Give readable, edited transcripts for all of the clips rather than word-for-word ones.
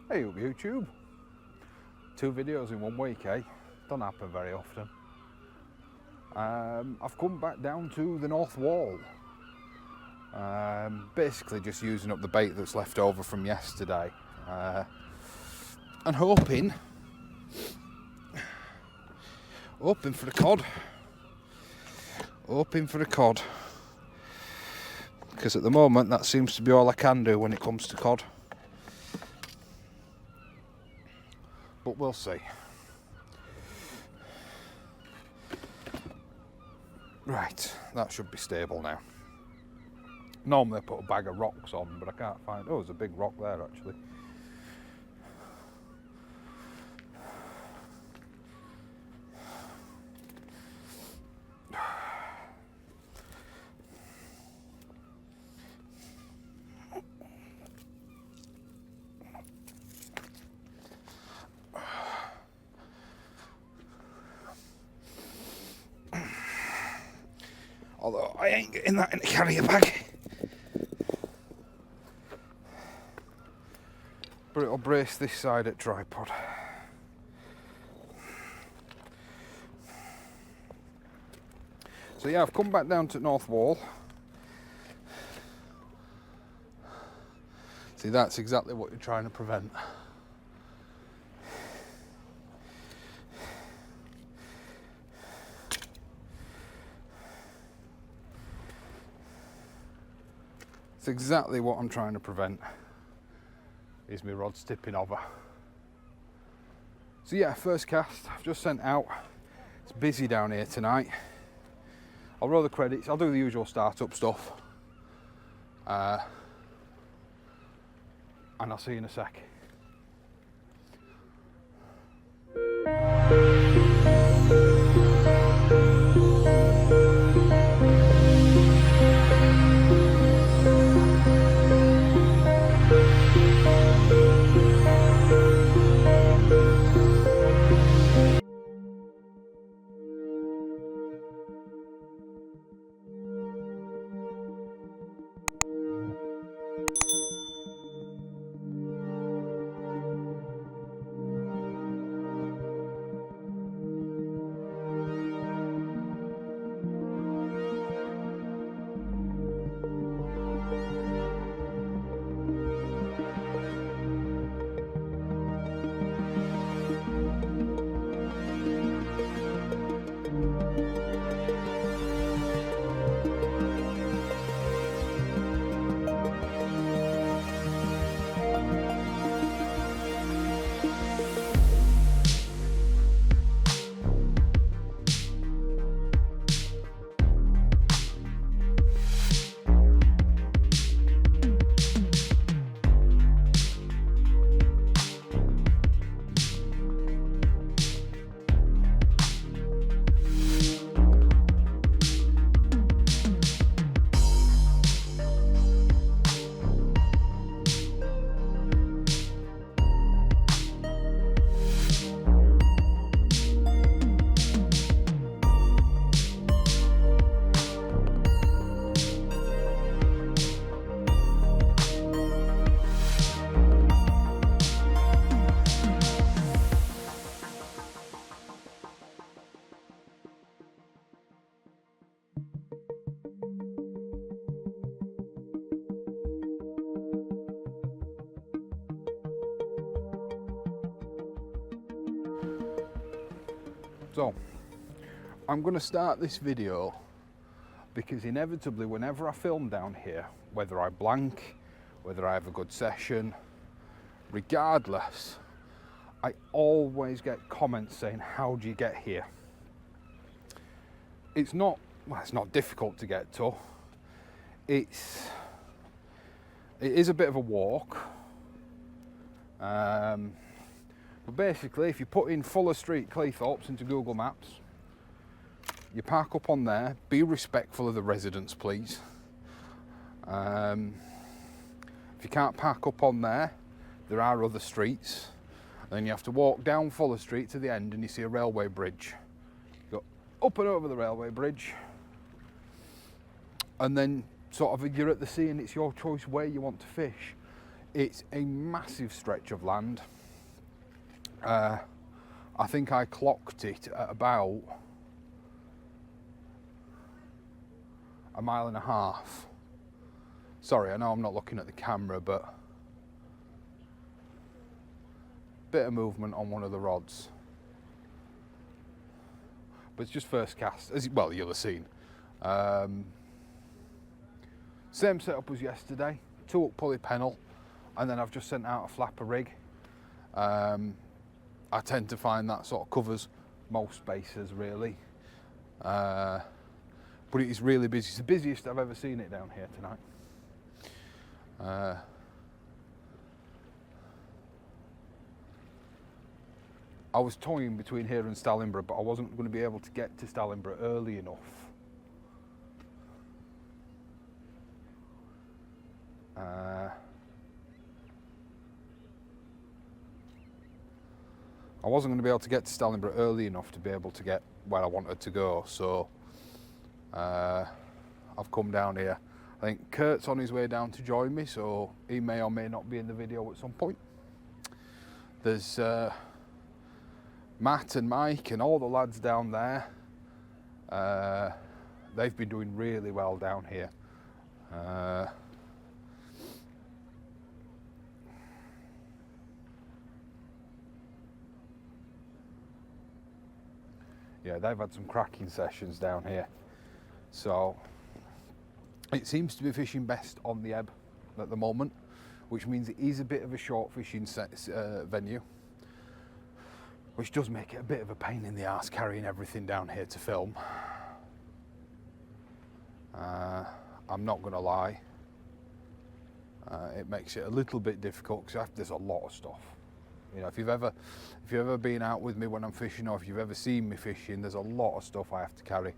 Hey up YouTube, 2 videos in 1 week, eh? Don't happen very often. I've come back down to the North Wall. Basically just using up the bait that's left over from yesterday. And hoping for the cod. Hoping for the cod. Because at the moment that seems to be all I can do when it comes to cod. But we'll see. Right, that should be stable now. Normally I put a bag of rocks on, but I can't find... Oh, there's a big rock there actually. Although I ain't getting that in the carrier bag. But it'll brace this side at tripod. So yeah, I've come back down to North Wall. See, that's exactly what you're trying to prevent. It's exactly what I'm trying to prevent, is my rods tipping over. So yeah, first cast, I've just sent out. It's busy down here tonight. I'll roll the credits, I'll do the usual startup stuff. And I'll see you in a sec. So, I'm going to start this video because inevitably whenever I film down here, whether I blank, whether I have a good session, regardless, I always get comments saying, how do you get here? It's not difficult to get to. It is a bit of a walk. But basically, if you put in Fuller Street, Cleethorpes into Google Maps, you park up on there, be respectful of the residents, please. If you can't park up on there, there are other streets. Then you have to walk down Fuller Street to the end and you see a railway bridge. You go up and over the railway bridge, and then sort of you're at the sea and it's your choice where you want to fish. It's a massive stretch of land. I think I clocked it at about 1.5 miles. Sorry, I know I'm not looking at the camera, but bit of movement on one of the rods. But it's just first cast, as well, you'll have seen. Same setup as yesterday, 2-hook pulley pennel, and then I've just sent out a flapper rig. I tend to find that sort of covers most bases really. But it is really busy. It's the busiest I've ever seen it down here tonight. I was toying between here and Stallingborough, but I wasn't going to be able to get to Stallingborough early enough. I wasn't going to be able to get to Stallingborough early enough to be able to get where I wanted to go, so I've come down here. I think Kurt's on his way down to join me, so he may or may not be in the video at some point. There's Matt and Mike and all the lads down there. They've been doing really well down here. Yeah, they've had some cracking sessions down here. So it seems to be fishing best on the ebb at the moment, which means it is a bit of a short fishing venue, which does make it a bit of a pain in the arse carrying everything down here to film. I'm not going to lie, it makes it a little bit difficult because there's a lot of stuff. You know, if you've ever been out with me when I'm fishing, or if you've ever seen me fishing, there's a lot of stuff I have to carry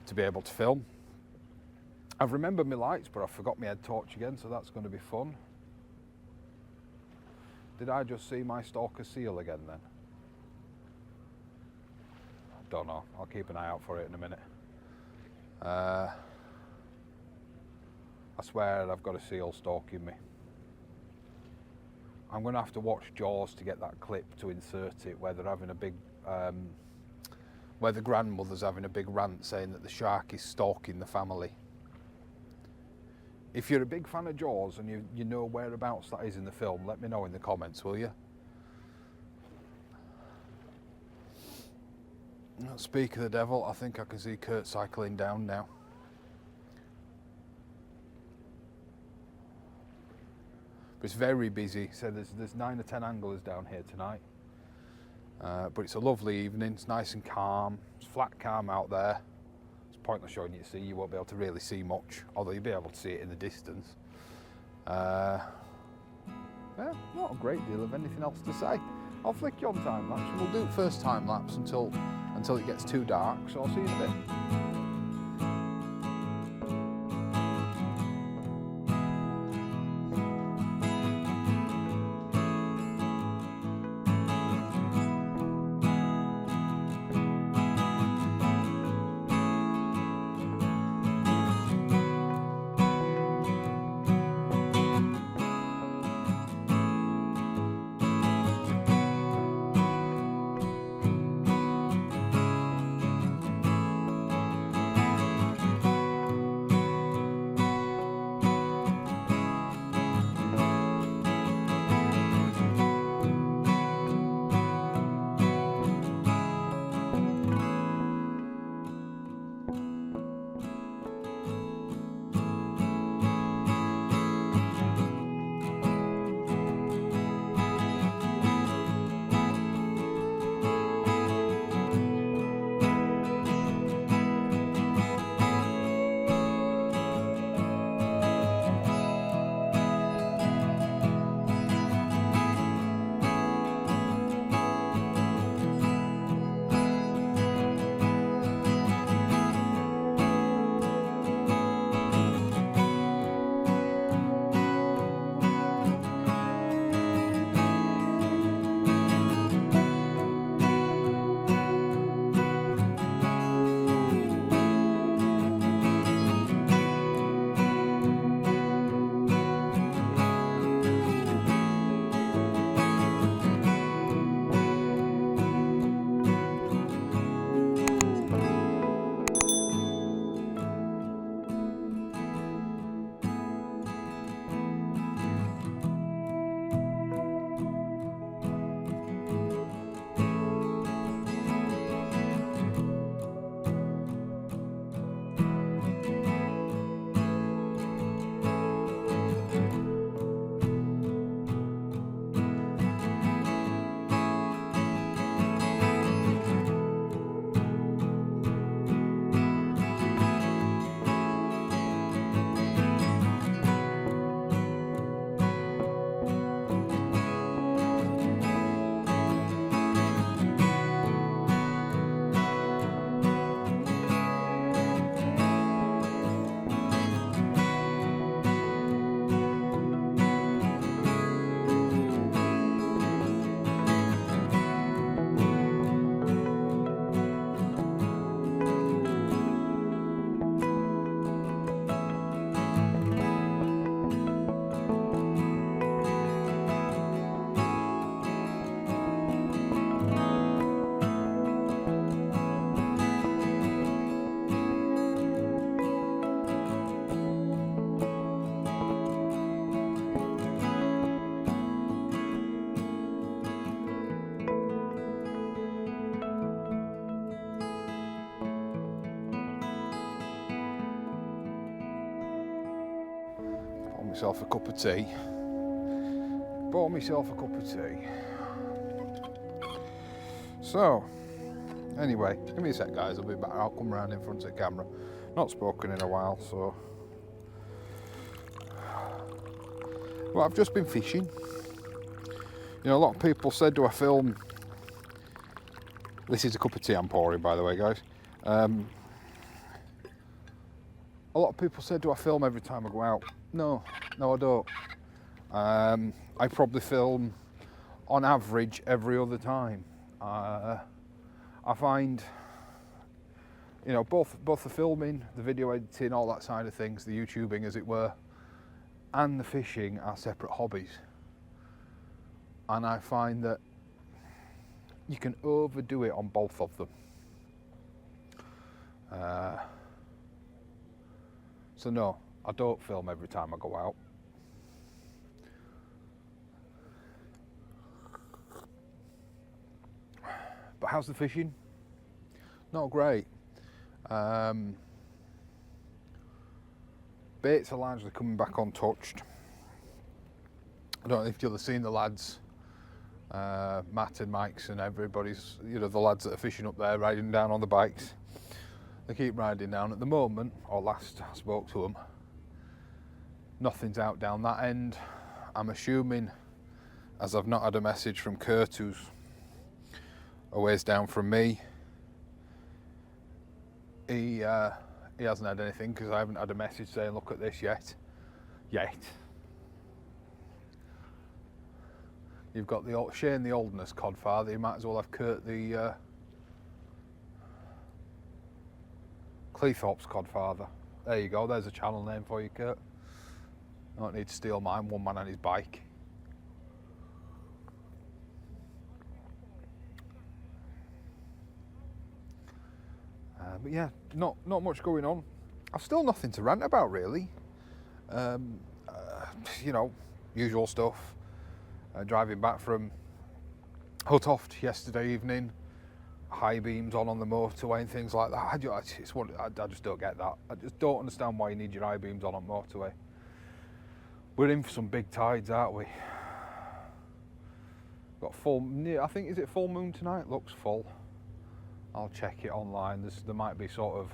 to be able to film. I've remembered my lights, but I forgot my head torch again, so that's going to be fun. Did I just see my stalker seal again then? I don't know. I'll keep an eye out for it in a minute. I swear I've got a seal stalking me. I'm going to have to watch Jaws to get that clip to insert it, where they're having a big, where the grandmother's having a big rant saying that the shark is stalking the family. If you're a big fan of Jaws and you know whereabouts that is in the film, let me know in the comments, will you? Speak of the devil, I think I can see Kurt cycling down now. But it's very busy, so there's 9 or 10 anglers down here tonight. But it's a lovely evening, it's nice and calm, it's flat calm out there. It's pointless showing you to see, you won't be able to really see much, although you'll be able to see it in the distance. Yeah, not a great deal of anything else to say. I'll flick you on time lapse, and we'll do first time lapse until it gets too dark, so I'll see you in a bit. myself a cup of tea. Bought myself a cup of tea. So, anyway, give me a sec, guys. I'll be back. I'll come around in front of the camera. Not spoken in a while, so. Well, I've just been fishing. You know, a lot of people said, do I film? This is a cup of tea I'm pouring, by the way, guys. A lot of people said, do I film every time I go out? No, I don't. I probably film on average every other time. I find, you know, both the filming, the video editing, all that side of things, the YouTubing as it were, and the fishing are separate hobbies. And I find that you can overdo it on both of them. So no, I don't film every time I go out. But how's the fishing? Not great. Baits are largely coming back untouched. I don't know if you'll have seen the lads, Matt and Mike's and everybody's, you know, the lads that are fishing up there, riding down on the bikes. They keep riding down. At the moment, or last I spoke to them, nothing's out down that end. I'm assuming, as I've not had a message from Kurt, who's a ways down from me, he hasn't had anything, because I haven't had a message saying look at this yet. You've got the Shane the Holderness Cod Father. You might as well have Kurt the Cleethorpes Cod Father. There you go, there's a channel name for you, Kurt. I don't need to steal mine, one man on his bike. But yeah, not much going on. I've still nothing to rant about really. You know, usual stuff. Driving back from Huttoft yesterday evening, high beams on the motorway and things like that. I just don't get that. I just don't understand why you need your high beams on motorway. We're in for some big tides, aren't we? Got full, I think, is it full moon tonight? Looks full. I'll check it online. There might be sort of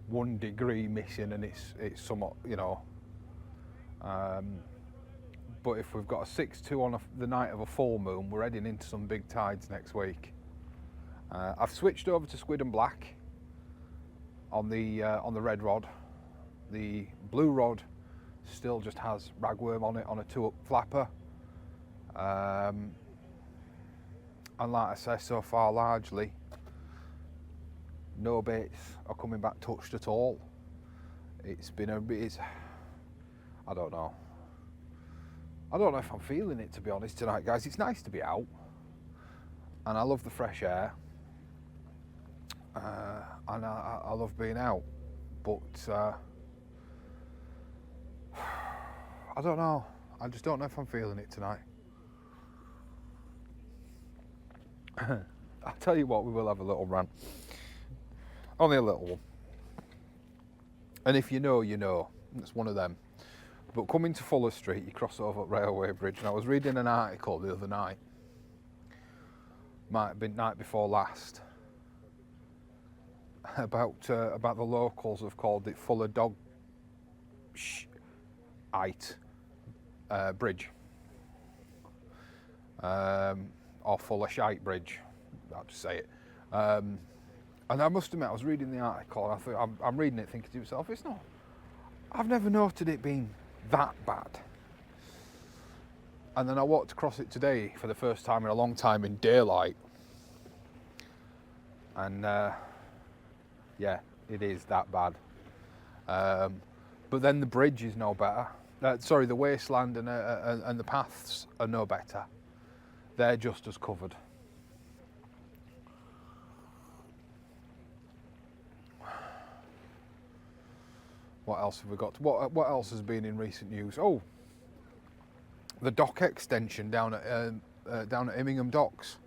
1 degree missing, and it's somewhat, you know. But if we've got a 6-2 on the night of a full moon, we're heading into some big tides next week. I've switched over to squid and black on the red rod. The blue rod still just has ragworm on it on a 2-up flapper. And like I say, so far largely no baits are coming back touched at all. It's been I don't know. I don't know if I'm feeling it, to be honest, tonight, guys. It's nice to be out, and I love the fresh air, and I love being out, but I don't know. I just don't know if I'm feeling it tonight. I'll tell you what, we will have a little rant. Only a little one. And if you know, you know. It's one of them. But coming to Fuller Street, you cross over at Railway Bridge, and I was reading an article the other night, might have been night before last, about the locals have called it Fuller Dog Bridge, or Fuller Shite Bridge, I'll just say it. And I must admit, I was reading the article, and I thought, I'm reading it thinking to myself, it's not, I've never noted it being that bad. And then I walked across it today for the first time in a long time in daylight, and yeah, it is that bad. But then the bridge is no better. Sorry, the wasteland and the paths are no better. They're just as covered. What else have we got? What else has been in recent news? Oh, the dock extension down at Immingham Docks.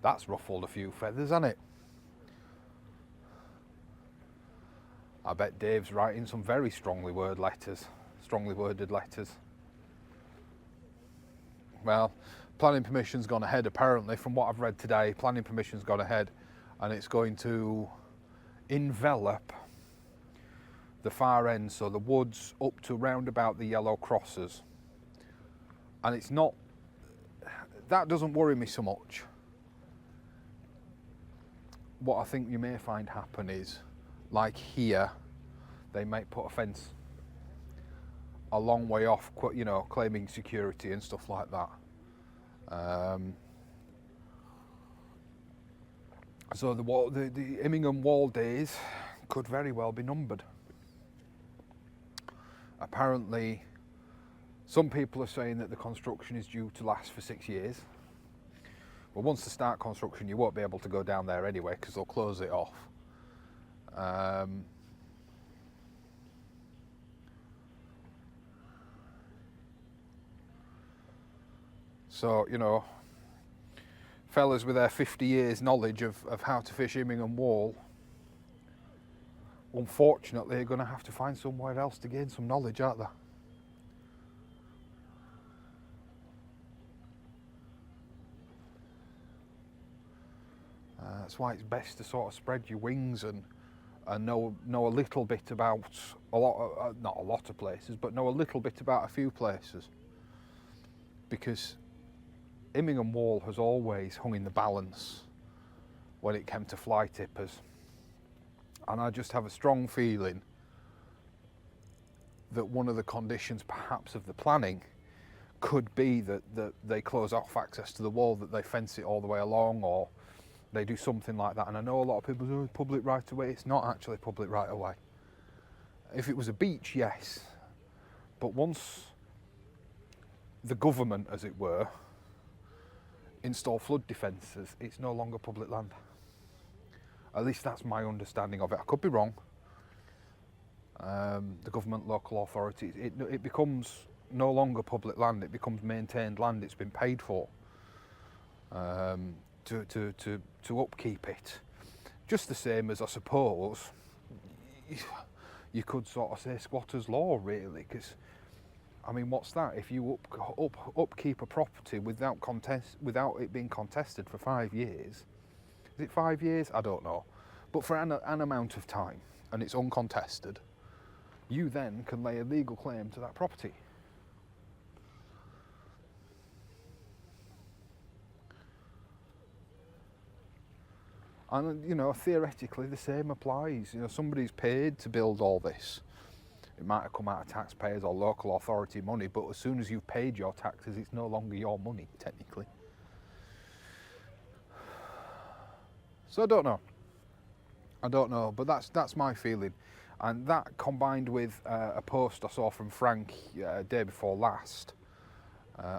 That's ruffled a few feathers, hasn't it? I bet Dave's writing some very strongly worded letters. Well, planning permission's gone ahead apparently. From what I've read today, planning permission's gone ahead, and it's going to envelop the far end, so the woods up to round about the yellow crosses. And it's not, that doesn't worry me so much. What I think you may find happen is, like here, they might put a fence a long way off, you know, claiming security and stuff like that. So the Immingham Wall days could very well be numbered. Apparently, some people are saying that the construction is due to last for 6 years. But once they start construction, you won't be able to go down there anyway because they'll close it off. So, you know, fellas with their 50 years knowledge of how to fish Immingham Wall, unfortunately, are going to have to find somewhere else to gain some knowledge, aren't they? That's why it's best to sort of spread your wings and know a little bit about not a lot of places, but know a little bit about a few places. Because Immingham Wall has always hung in the balance when it came to fly tippers. And I just have a strong feeling that one of the conditions perhaps of the planning could be that they close off access to the wall, that they fence it all the way along, or they do something like that. And I know a lot of people say, public right of way. It's not actually public right of way. If it was a beach, yes. But once the government, as it were, install flood defences, it's no longer public land. At least that's my understanding of it. I could be wrong. The government, local authorities, it becomes no longer public land. It becomes maintained land. It's been paid for to upkeep it. Just the same as, I suppose, you could sort of say squatters' law, really, because I mean, what's that? If you upkeep a property without it being contested for 5 years, is it 5 years? I don't know, but for an amount of time, and it's uncontested, you then can lay a legal claim to that property. And, you know, theoretically the same applies. You know, somebody's paid to build all this. It might have come out of taxpayers or local authority money, but as soon as you've paid your taxes, it's no longer your money, technically. So I don't know, but that's my feeling. And that, combined with a post I saw from Frank day before last,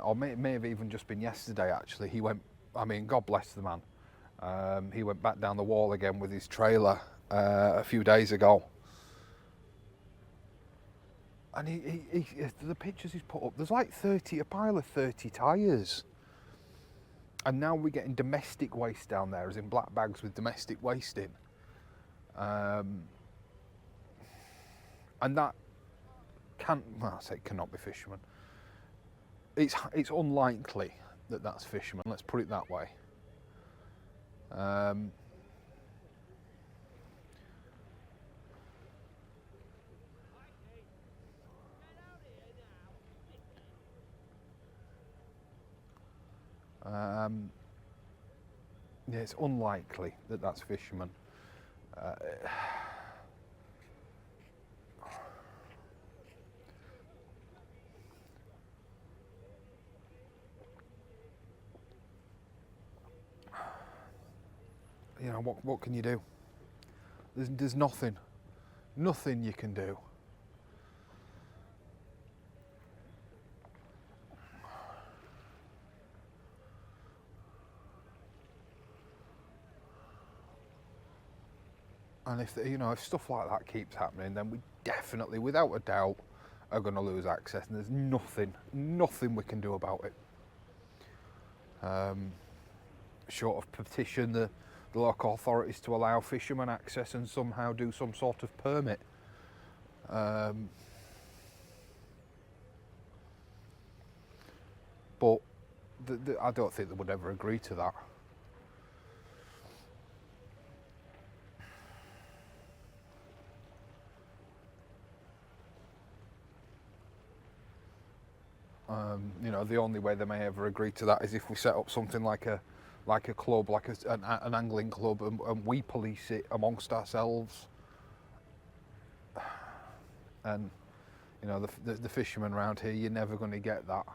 or may have even just been yesterday actually, he went, I mean, God bless the man, he went back down the wall again with his trailer a few days ago. And he the pictures he's put up, there's like a pile of 30 tyres. And now we're getting domestic waste down there, as in black bags with domestic waste in. And that cannot be Fisherman. It's unlikely that that's Fisherman, let's put it that way. Yeah, it's unlikely that that's Fisherman. You know, what can you do? There's nothing you can do. And if stuff like that keeps happening, then we definitely, without a doubt, are going to lose access, and there's nothing we can do about it. Short of petition the local authorities to allow fishermen access and somehow do some sort of permit. But I don't think they would ever agree to that. You know, the only way they may ever agree to that is if we set up something like a club, like an angling club, and we police it amongst ourselves. And you know, the fishermen around here, you're never going to get that.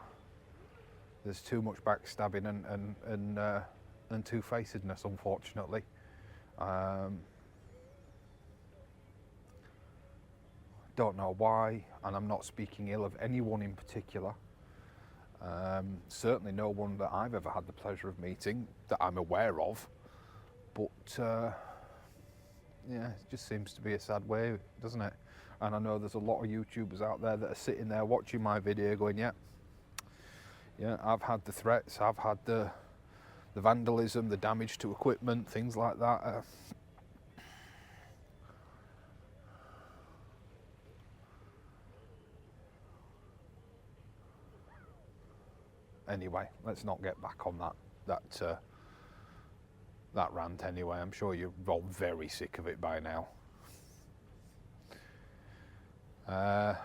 There's too much backstabbing and two-facedness, unfortunately. Don't know why, and I'm not speaking ill of anyone in particular. Certainly no one that I've ever had the pleasure of meeting that I'm aware of. But yeah, it just seems to be a sad way, doesn't it? And I know there's a lot of YouTubers out there that are sitting there watching my video going, yeah, I've had the threats, I've had the vandalism, the damage to equipment, things like that. Anyway, let's not get back on that rant anyway. I'm sure you're all very sick of it by now. I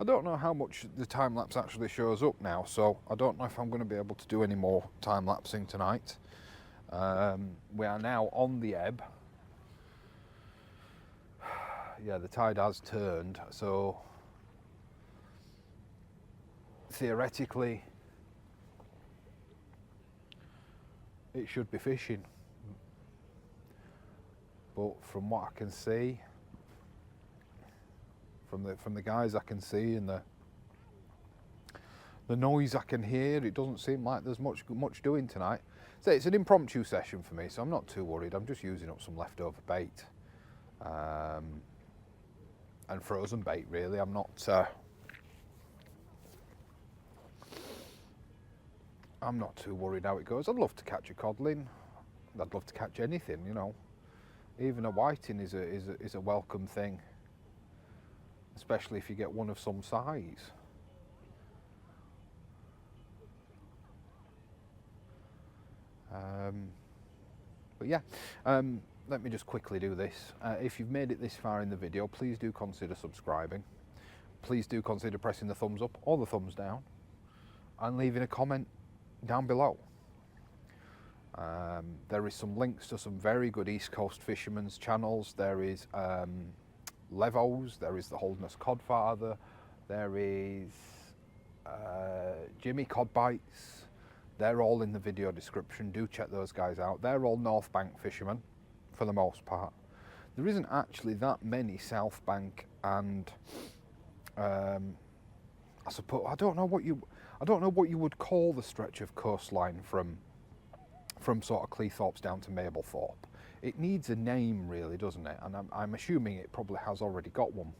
don't know how much the time lapse actually shows up now, so I don't know if I'm going to be able to do any more time lapsing tonight. We are now on the ebb. Yeah, the tide has turned, so theoretically it should be fishing. But from what I can see, from the guys I can see and the noise I can hear, it doesn't seem like there's much doing tonight. So it's an impromptu session for me, so I'm not too worried. I'm just using up some leftover bait. And frozen bait, really. I'm not too worried how it goes. I'd love to catch a codling. I'd love to catch anything, you know. Even a whiting is a welcome thing, especially if you get one of some size. But yeah. Let me just quickly do this. If you've made it this far in the video, please do consider subscribing. Please do consider pressing the thumbs up or the thumbs down and leaving a comment down below. There is some links to some very good East Coast fishermen's channels. There is Levo's, there is the Holderness Cod Father, there is Cod Bites. They're all in the video description. Do check those guys out. They're all North Bank fishermen, for the most part. There isn't actually that many South Bank and I suppose I don't know what you would call the stretch of coastline from sort of Cleethorpes down to Mablethorpe. It needs a name, really, doesn't it? And I'm assuming it probably has already got one.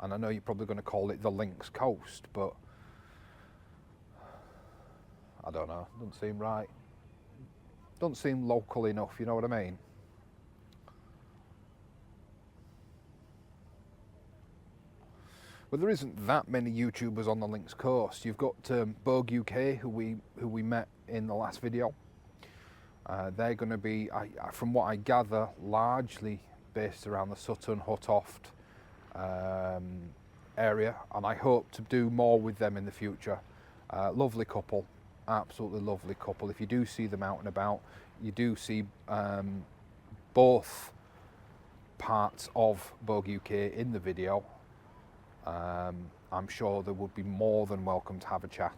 And I know you're probably going to call it the Links Coast, but I don't know. Doesn't seem right. Doesn't seem local enough. You know what I mean? Well, there isn't that many YouTubers on the Links Coast. You've got Bogue UK, who we met in the last video. They're going to be, from what I gather, largely based around the Sutton, Huttoft area, and I hope to do more with them in the future. Lovely couple, absolutely lovely couple. If you do see them out and about, you do see both parts of Bogue UK in the video. I'm sure they would be more than welcome to have a chat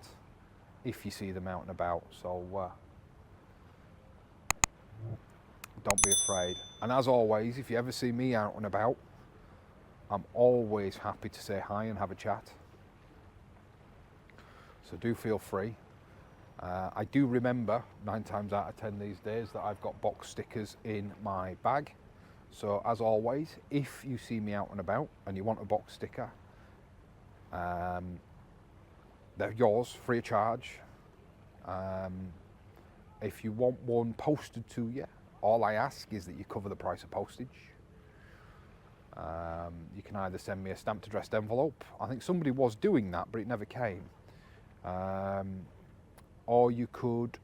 if you see them out and about, so don't be afraid. And as always, if you ever see me out and about, I'm always happy to say hi and have a chat, so do feel free. I do remember 9 times out of 10 these days that I've got box stickers in my bag, so as always, if you see me out and about and you want a box sticker, they're yours free of charge. If you want one posted to you, All I ask is that you cover the price of postage. You can either send me a stamped addressed envelope. I think somebody was doing that, but it never came. Or you could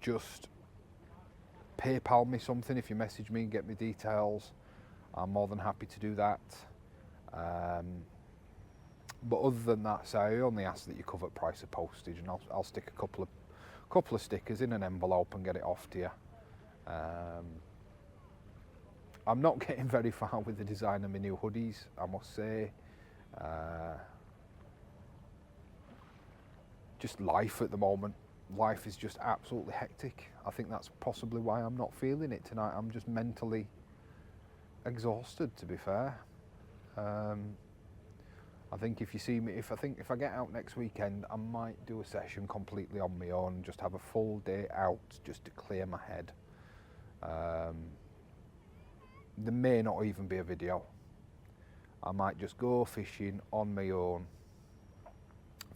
just PayPal me something if you message me and get me details. I'm more than happy to do that. But other than that, so I only ask that you cover the price of postage, and I'll stick a couple of stickers in an envelope and get it off to you. I'm not getting very far with the design of my new hoodies, I must say. Just life at the moment. Life is just absolutely hectic. I think that's possibly why I'm not feeling it tonight. I'm just mentally exhausted, to be fair. I think if you see me, if I get out next weekend, I might do a session completely on my own, just have a full day out just to clear my head. There may not even be a video. I might just go fishing on my own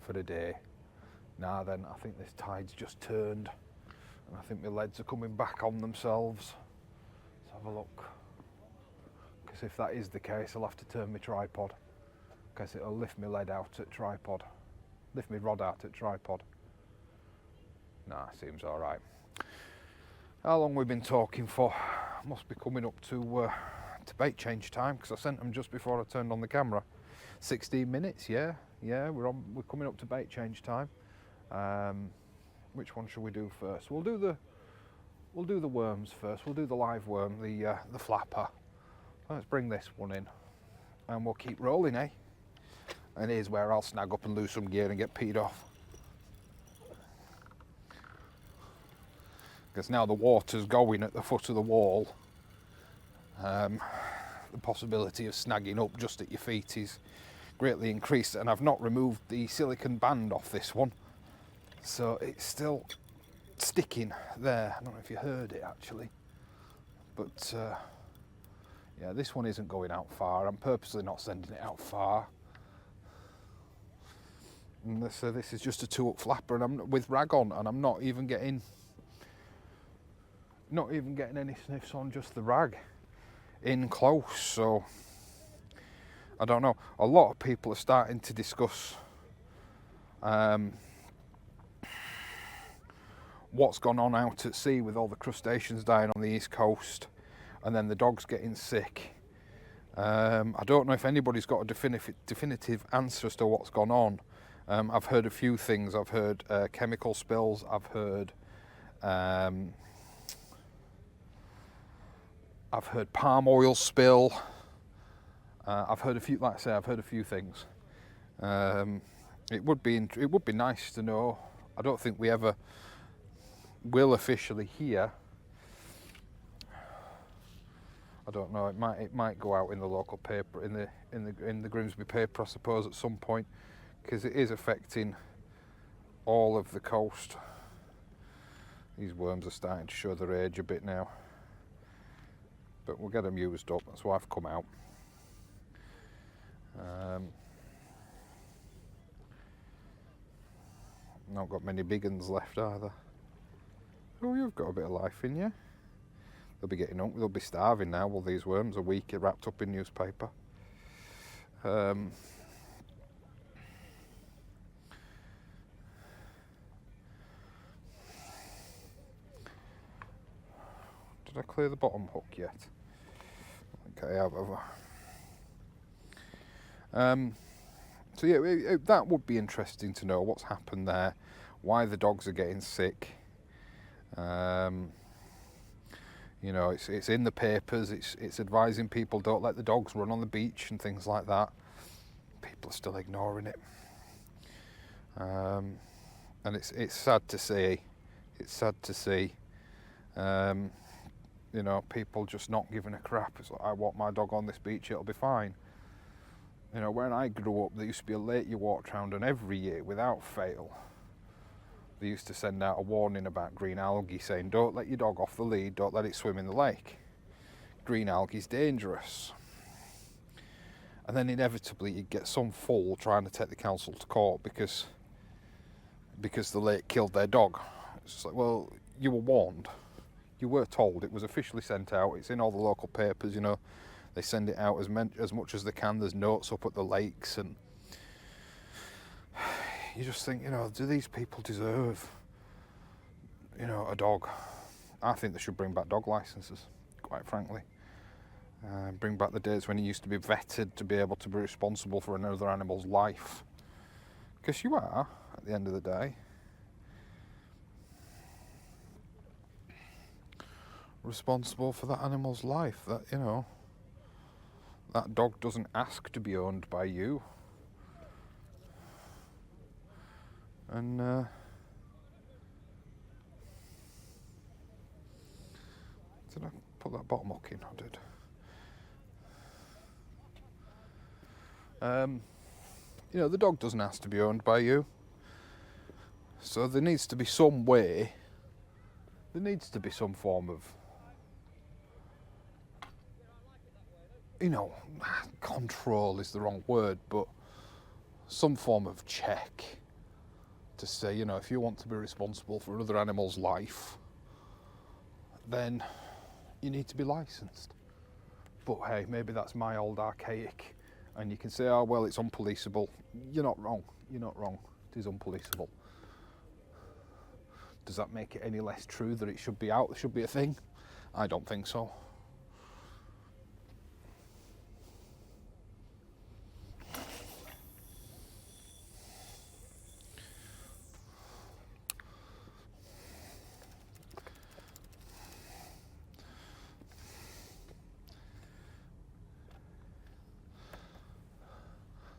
for the day. Now then, I think this tide's just turned, and I think my leads are coming back on themselves. Let's have a look. Because if that is the case, I'll have to turn my tripod, because it'll lift my lead out at tripod, lift my rod out at tripod. Nah, seems all right. How long we've been talking for? Must be coming up to bait change time, because I sent them just before I turned on the camera. 16 minutes, yeah, we're coming up to bait change time. Which one should we do first? We'll do the worms first. We'll do the live worm, the flapper. Let's bring this one in, and we'll keep rolling, eh? And here's where I'll snag up and lose some gear and get peed off. Because now the water's going at the foot of the wall, the possibility of snagging up just at your feet is greatly increased, and I've not removed the silicone band off this one, so it's still sticking there. I don't know if you heard it actually, but yeah, this one isn't going out far. I'm purposely not sending it out far. And this is just a 2-up flapper, and I'm with rag on, and I'm not even getting any sniffs on just the rag in close. So I don't know. A lot of people are starting to discuss what's gone on out at sea with all the crustaceans dying on the east coast, and then the dogs getting sick. I don't know if anybody's got a definitive answer as to what's gone on. I've heard a few things. I've heard chemical spills. I've heard palm oil spill. I've heard a few. Like I say, I've heard a few things. It would be nice to know. I don't think we ever will officially hear. I don't know. It might go out in the local paper, in the Grimsby paper, I suppose, at some point, because it is affecting all of the coast. These worms are starting to show their age a bit now, but we'll get them used up. That's why I've come out. Not got many big uns left either. Oh, you've got a bit of life in you. They'll be getting up. They'll be starving now. Well, these worms are weak, wrapped up in newspaper. Did I clear the bottom hook yet? Okay, have I? So yeah, that would be interesting to know what's happened there, why the dogs are getting sick. You know, it's in the papers. It's advising people don't let the dogs run on the beach and things like that. People are still ignoring it, and it's sad to see. It's sad to see. You know, people just not giving a crap. It's like, I want my dog on this beach, it'll be fine. You know, when I grew up, there used to be a lake you walked around, and every year, without fail, they used to send out a warning about green algae, saying don't let your dog off the lead, don't let it swim in the lake. Green algae is dangerous. And then inevitably you'd get some fool trying to take the council to court because the lake killed their dog. It's just like, well, you were warned. You were told, it was officially sent out, it's in all the local papers, you know, they send it out as much as they can, there's notes up at the lakes, and you just think, you know, do these people deserve, you know, a dog? I think they should bring back dog licences, quite frankly. Bring back the days when it used to be vetted to be able to be responsible for another animal's life. Because you are, at the end of the day. Responsible for that animal's life. That, you know, that dog doesn't ask to be owned by you. And did I put that bottom hook in? I did. You know, the dog doesn't ask to be owned by you. So there needs to be some way, there needs to be some form of, you know, control is the wrong word, but some form of check to say, you know, if you want to be responsible for another animal's life, then you need to be licensed. But hey, maybe that's my old archaic. And you can say, oh, well, it's unpoliceable. You're not wrong. You're not wrong. It is unpoliceable. Does that make it any less true that it should be out, it should be a thing? I don't think so.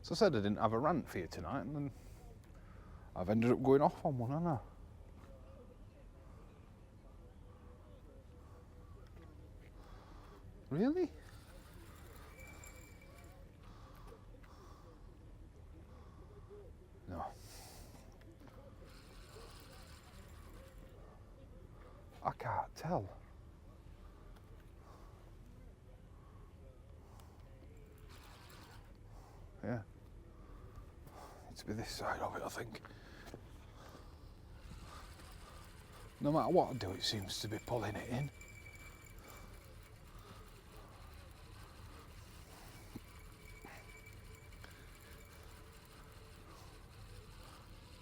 So I said I didn't have a rant for you tonight, and then I've ended up going off on one, haven't I? Really? No. I can't tell. Yeah. Needs to be this side of it, I think. No matter what I do, it seems to be pulling it in.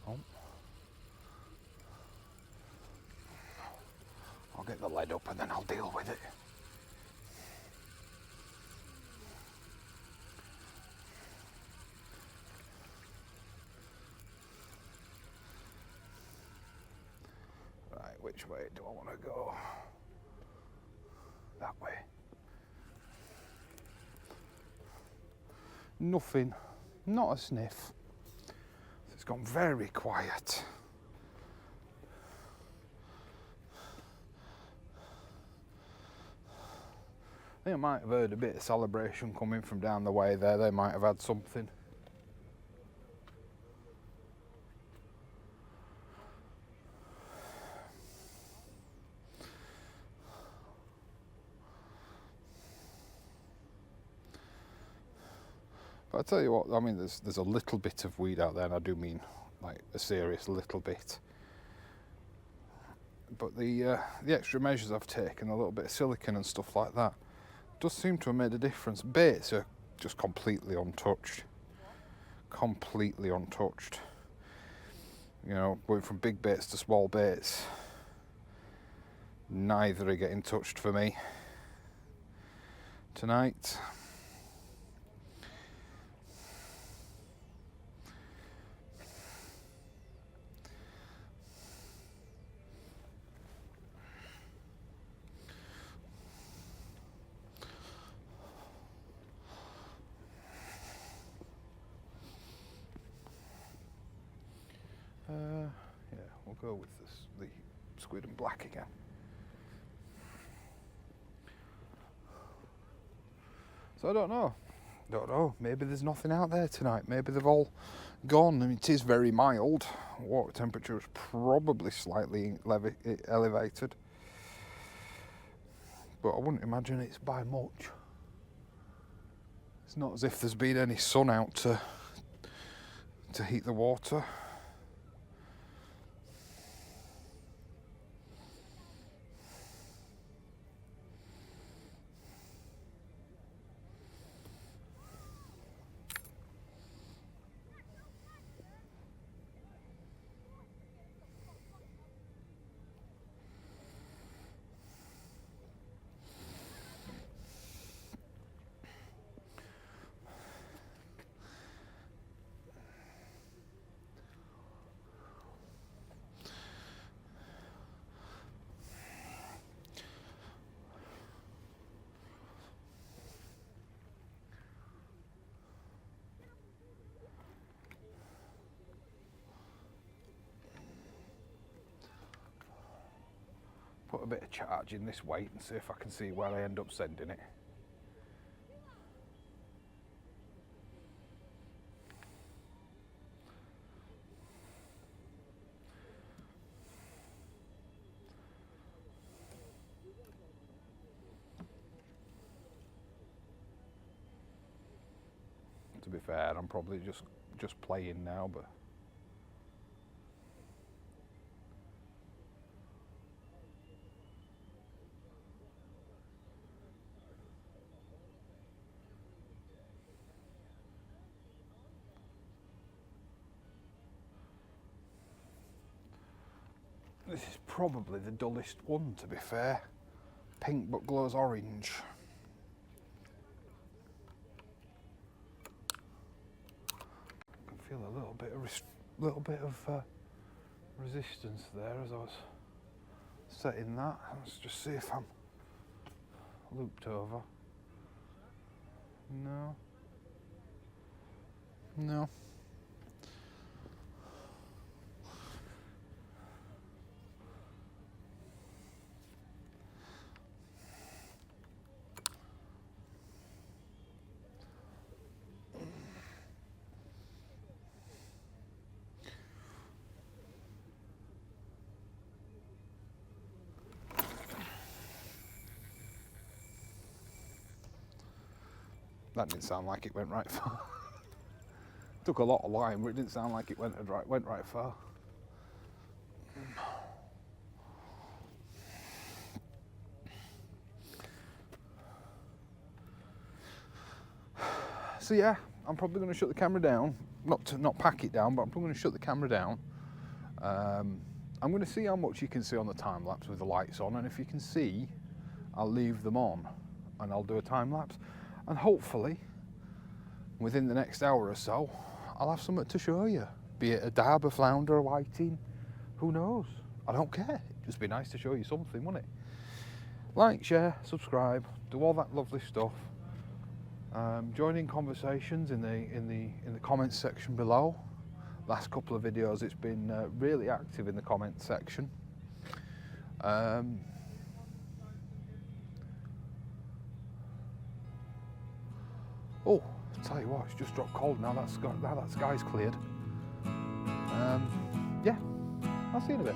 Oh. I'll get the lead up and then I'll deal with it. Which way do I want to go? That way. Nothing. Not a sniff. It's gone very quiet. I think I might have heard a bit of celebration coming from down the way there. They might have had something. But I tell you what, I mean, there's a little bit of weed out there, and I do mean like a serious little bit. But the extra measures I've taken, a little bit of silicone and stuff like that, does seem to have made a difference. Baits are just completely untouched. Completely untouched. You know, going from big baits to small baits, neither are getting touched for me tonight. Yeah, we'll go with the squid and black again. So I don't know, maybe there's nothing out there tonight, maybe they've all gone. I mean, it is very mild, water temperature is probably slightly elevated, but I wouldn't imagine it's by much. It's not as if there's been any sun out to heat the water. put a bit of charge in this weight and see if I can see where I end up sending it. To be fair, I'm probably just playing now, but this is probably the dullest one, to be fair. Pink but glows orange. I can feel a little bit of resistance there as I was setting that. Let's just see if I'm looped over. No. No. That didn't sound like it went right far. Took a lot of line, but it didn't sound like it went right far. So yeah, I'm probably going to shut the camera down. Not pack it down, but I'm probably going to shut the camera down. I'm going to see how much you can see on the time lapse with the lights on, and if you can see, I'll leave them on, and I'll do a time lapse. And hopefully, within the next hour or so, I'll have something to show you. Be it a dab, a flounder, a whiting, who knows? I don't care. It'd just be nice to show you something, wouldn't it? Like, share, subscribe, do all that lovely stuff. Join in conversations in the comments section below. Last couple of videos, it's been really active in the comments section. Oh, I'll tell you what, it's just dropped cold now that sky's cleared. Yeah, I'll see you in a bit.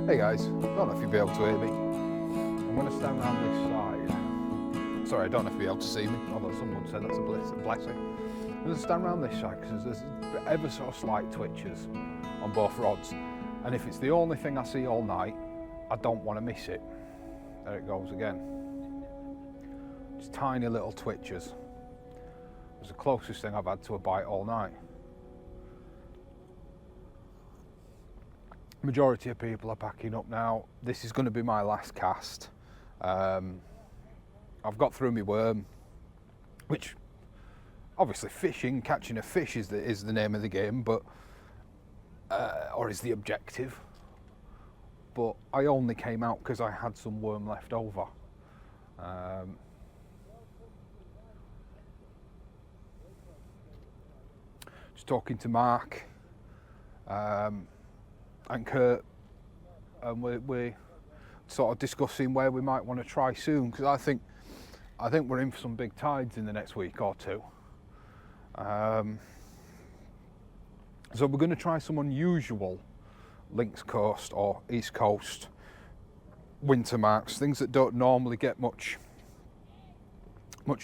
Hey guys, I don't know if you'll be able to hear me. I'm going to stand around this side. Sorry, I don't know if you'll be able to see me, although someone said that's a blessing. I'm going to stand around this side because there's ever so slight twitches on both rods. And if it's the only thing I see all night, I don't want to miss it. There it goes again. Just tiny little twitches. It was the closest thing I've had to a bite all night. Majority of people are packing up now. This is going to be my last cast. I've got through my worm, which obviously fishing, catching a fish is the name of the game, but or is the objective. But I only came out because I had some worm left over. Just talking to Mark and Kurt, and we're sort of discussing where we might want to try soon, because I think we're in for some big tides in the next week or two. So we're going to try some unusual Links Coast or East Coast winter marks, things that don't normally get much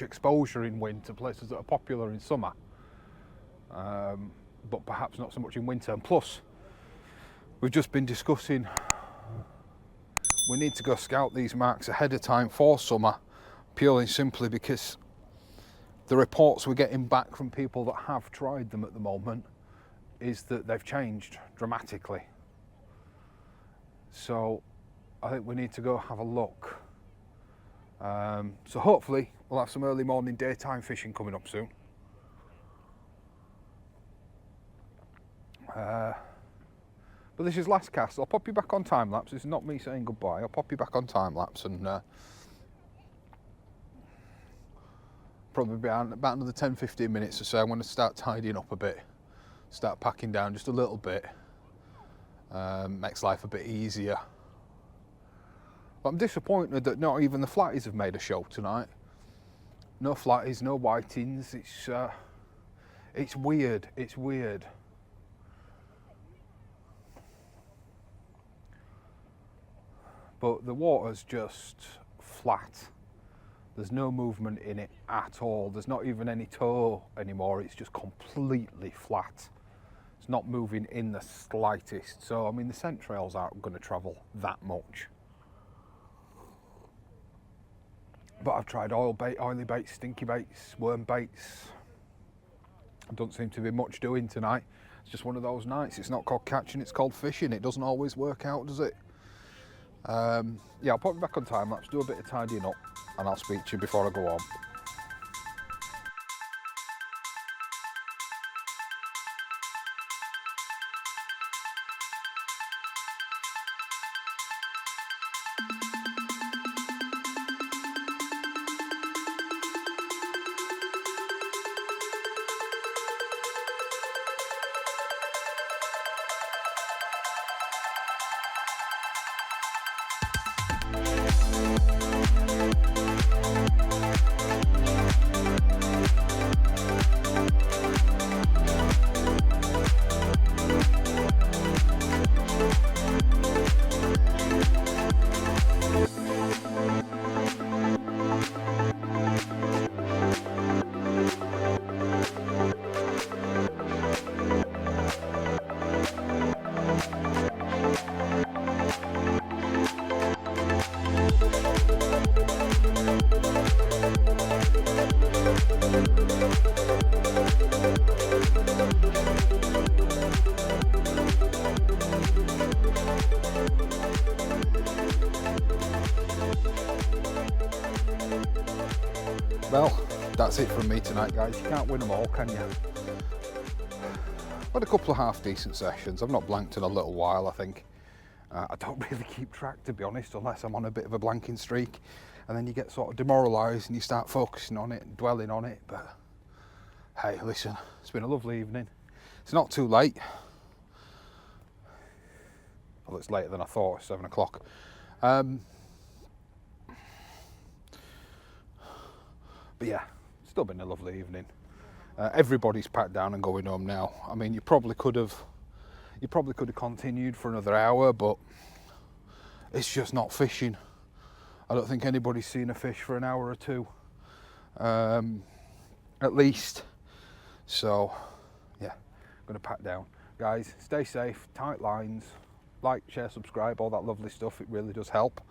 exposure in winter, places that are popular in summer, but perhaps not so much in winter. And plus, we've just been discussing we need to go scout these marks ahead of time for summer, purely and simply because the reports we're getting back from people that have tried them at the moment is that they've changed dramatically. So I think we need to go have a look. So hopefully we'll have some early morning daytime fishing coming up soon. But this is last cast. I'll pop you back on time lapse. This is not me saying goodbye. I'll pop you back on time lapse and probably be about another 10-15 minutes or so. I'm going to start tidying up a bit, start packing down just a little bit. Makes life a bit easier. But I'm disappointed that not even the flatties have made a show tonight. No flatties, no whitings. It's weird. It's weird. But the water's just flat. There's no movement in it at all. There's not even any tow anymore. It's just completely flat. It's not moving in the slightest. So, I mean, the scent trails aren't going to travel that much. But I've tried oily baits, stinky baits, worm baits. There don't seem to be much doing tonight. It's just one of those nights. It's not called catching, it's called fishing. It doesn't always work out, does it? Yeah, I'll pop you back on time lapse, do a bit of tidying up, and I'll speak to you before I go home. Well, that's it from me tonight, guys. You can't win them all, can you? I've had a couple of half-decent sessions. I've not blanked in a little while, I think. I don't really keep track, to be honest, unless I'm on a bit of a blanking streak. And then you get sort of demoralised and you start focusing on it and dwelling on it. But hey, listen, it's been a lovely evening. It's not too late. Well, it's later than I thought. It's 7 o'clock. But yeah, it's still been a lovely evening. Everybody's packed down and going home now. I mean, you probably could have continued for another hour, but it's just not fishing. I don't think anybody's seen a fish for an hour or two, at least. So yeah, I'm gonna pack down. Guys, stay safe, tight lines, like, share, subscribe, all that lovely stuff. It really does help.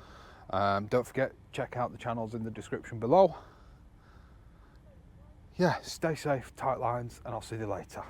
Don't forget, check out the channels in the description below. Yeah, stay safe, tight lines, and I'll see you later.